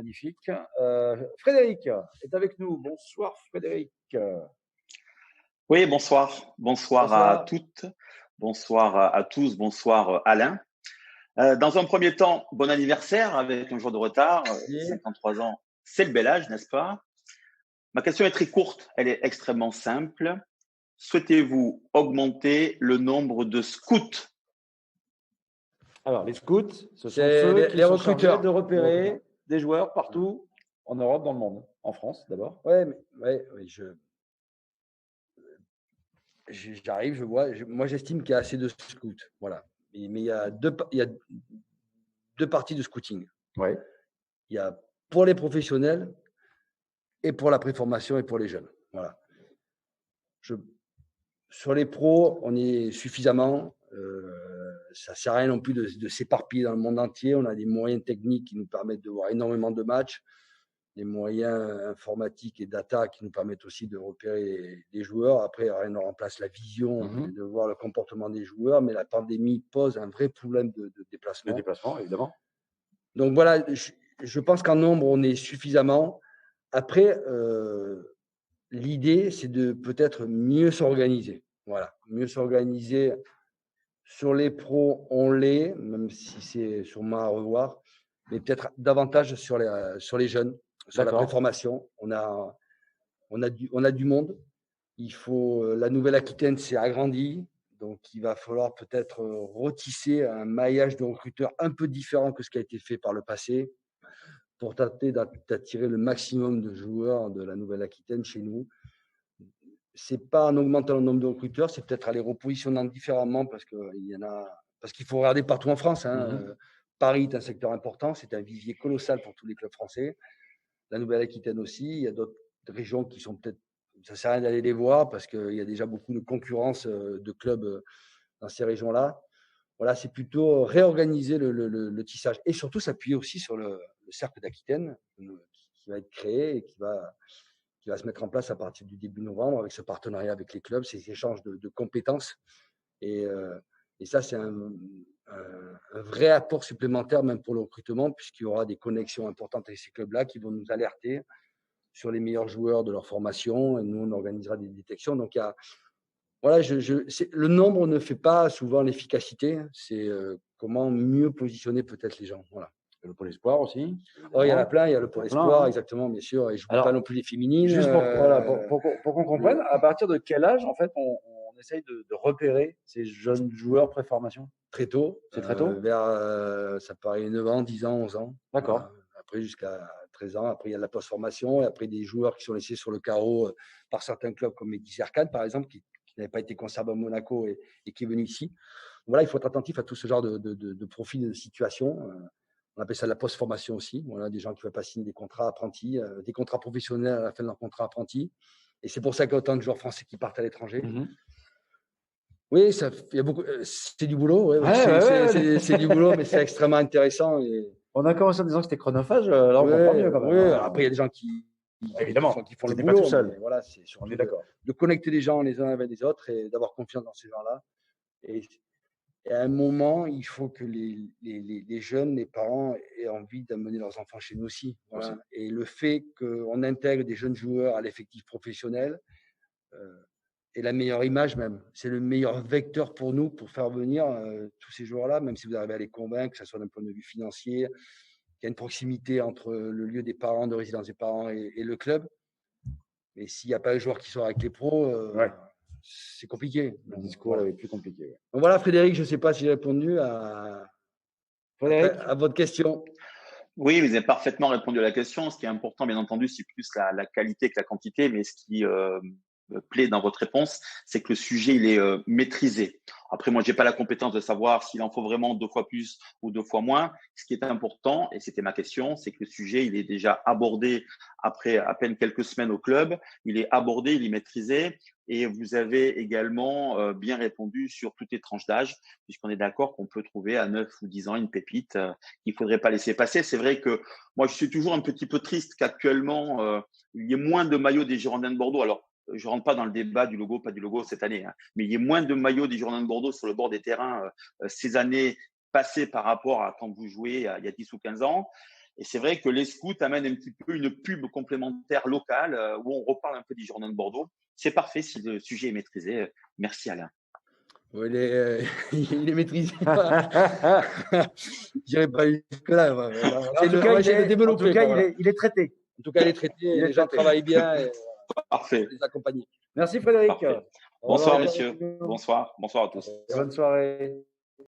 magnifique. Frédéric est avec nous. Bonsoir Frédéric. Oui, bonsoir. Bonsoir à toutes. Bonsoir à tous. Bonsoir Alain. Dans un premier temps, bon anniversaire avec un jour de retard. 53 ans, c'est le bel âge, n'est-ce pas? Ma question est très courte. Elle est extrêmement simple. Souhaitez-vous augmenter le nombre de scouts? Alors, les scouts, ce sont ceux qui sont recruteurs de repérer des joueurs partout en Europe, dans le monde, en France d'abord. J'arrive, je vois. Moi, j'estime qu'il y a assez de scouts. Voilà. Mais il y a deux parties de scouting. Ouais. Il y a pour les professionnels et pour la préformation et pour les jeunes. Voilà. Sur les pros, on est suffisamment. Ça ne sert à rien non plus de s'éparpiller dans le monde entier. On a des moyens techniques qui nous permettent de voir énormément de matchs, des moyens informatiques et data qui nous permettent aussi de repérer les joueurs. Après, rien ne remplace la vision, de voir le comportement des joueurs, mais la pandémie pose un vrai problème de déplacement. De déplacement, évidemment. Donc voilà, je pense qu'en nombre, on est suffisamment. Après, l'idée, c'est de peut-être mieux s'organiser. Voilà, mieux s'organiser. Sur les pros, on l'est, même si c'est sûrement à revoir, mais peut-être davantage sur les jeunes, sur la préformation. On a du monde. Il faut, la Nouvelle-Aquitaine s'est agrandie, donc il va falloir peut-être retisser un maillage de recruteurs un peu différent que ce qui a été fait par le passé pour tenter d'attirer le maximum de joueurs de la Nouvelle-Aquitaine chez nous. C'est pas en augmentant le nombre de recruteurs, c'est peut-être en les repositionnant différemment parce qu'il faut regarder partout en France. Paris est un secteur important, c'est un vivier colossal pour tous les clubs français. La Nouvelle-Aquitaine aussi, il y a d'autres régions qui sont peut-être, ça sert à rien d'aller les voir parce qu'il y a déjà beaucoup de concurrence de clubs dans ces régions-là. Voilà, c'est plutôt réorganiser le tissage et surtout s'appuyer aussi sur le cercle d'Aquitaine qui va être créé et qui va se mettre en place à partir du début novembre avec ce partenariat avec les clubs, ces échanges de compétences. Et ça, c'est un vrai apport supplémentaire même pour le recrutement, puisqu'il y aura des connexions importantes avec ces clubs-là qui vont nous alerter sur les meilleurs joueurs de leur formation. Et nous, on organisera des détections. Donc, le nombre ne fait pas souvent l'efficacité. C'est comment mieux positionner peut-être les gens. Voilà. Le pôle espoir aussi. Oh, il y en a plein, il y a le pôle espoir, exactement, bien sûr. Et je ne vois pas non plus les féminines. Juste pour qu'on comprenne, à partir de quel âge, en fait, on essaye de repérer ces jeunes joueurs préformation? Très tôt. C'est très tôt ça paraît 9 ans, 10 ans, 11 ans. D'accord. Voilà. Après, jusqu'à 13 ans. Après, il y a la post-formation. Et après, des joueurs qui sont laissés sur le carreau par certains clubs comme Mehdi Serkan, par exemple, qui n'avait pas été conservé à Monaco et qui est venu ici. Voilà, il faut être attentif à tout ce genre de profil, de situation. On appelle ça la post-formation aussi. Voilà, des gens qui ne veulent pas signer des contrats apprentis, des contrats professionnels à la fin de leur contrat apprenti. Et c'est pour ça qu'il y a autant de joueurs français qui partent à l'étranger. Oui, il y a beaucoup. C'est du boulot. C'est du boulot, mais c'est extrêmement intéressant. Et... On a commencé en disant que c'était chronophage. Là, on comprend mieux quand même. Oui, après, il y a des gens qui font le boulot. Pas tout seul. Voilà, on est d'accord. De connecter les gens les uns avec les autres et d'avoir confiance dans ces gens-là. Et à un moment, il faut que les jeunes, les parents aient envie d'amener leurs enfants chez nous aussi. Voilà. Et le fait qu'on intègre des jeunes joueurs à l'effectif professionnel est la meilleure image même. C'est le meilleur vecteur pour nous pour faire venir tous ces joueurs-là, même si vous arrivez à les convaincre, que ce soit d'un point de vue financier, qu'il y a une proximité entre le lieu des parents, de résidence des parents et le club. Mais s'il n'y a pas de joueurs qui sont avec les pros, c'est compliqué. Le discours est plus compliqué. Ouais. Donc voilà, Frédéric, je ne sais pas si j'ai répondu à votre question. Oui, vous avez parfaitement répondu à la question. Ce qui est important, bien entendu, c'est plus la qualité que la quantité. Mais ce qui me plaît dans votre réponse, c'est que le sujet, il est maîtrisé. Après, moi, j'ai pas la compétence de savoir s'il en faut vraiment 2 fois plus ou 2 fois moins. Ce qui est important, et c'était ma question, c'est que le sujet, il est déjà abordé après à peine quelques semaines au club. Il est abordé, il est maîtrisé. Et vous avez également bien répondu sur toutes les tranches d'âge, puisqu'on est d'accord qu'on peut trouver à 9 ou 10 ans une pépite qu'il faudrait pas laisser passer. C'est vrai que moi, je suis toujours un petit peu triste qu'actuellement, il y ait moins de maillots des Girondins de Bordeaux. Alors, je rentre pas dans le débat du logo, pas du logo cette année, hein, mais il y a moins de maillots des Girondins de Bordeaux sur le bord des terrains ces années passées par rapport à quand vous jouez il y a 10 ou 15 ans. Et c'est vrai que les scouts amènent un petit peu une pub complémentaire locale où on reparle un peu des Girondins de Bordeaux. C'est parfait si le sujet est maîtrisé. Merci Alain. Oui, il est maîtrisé. Je dirais pas jusque-là. On va essayer de développer. En tout cas, il est traité. En tout cas, il est traité. Les gens travaillent bien. Et, parfait. Les accompagner. Merci Frédéric. Parfait. Bonsoir messieurs. Bonsoir. Bonsoir à tous. Bonne soirée.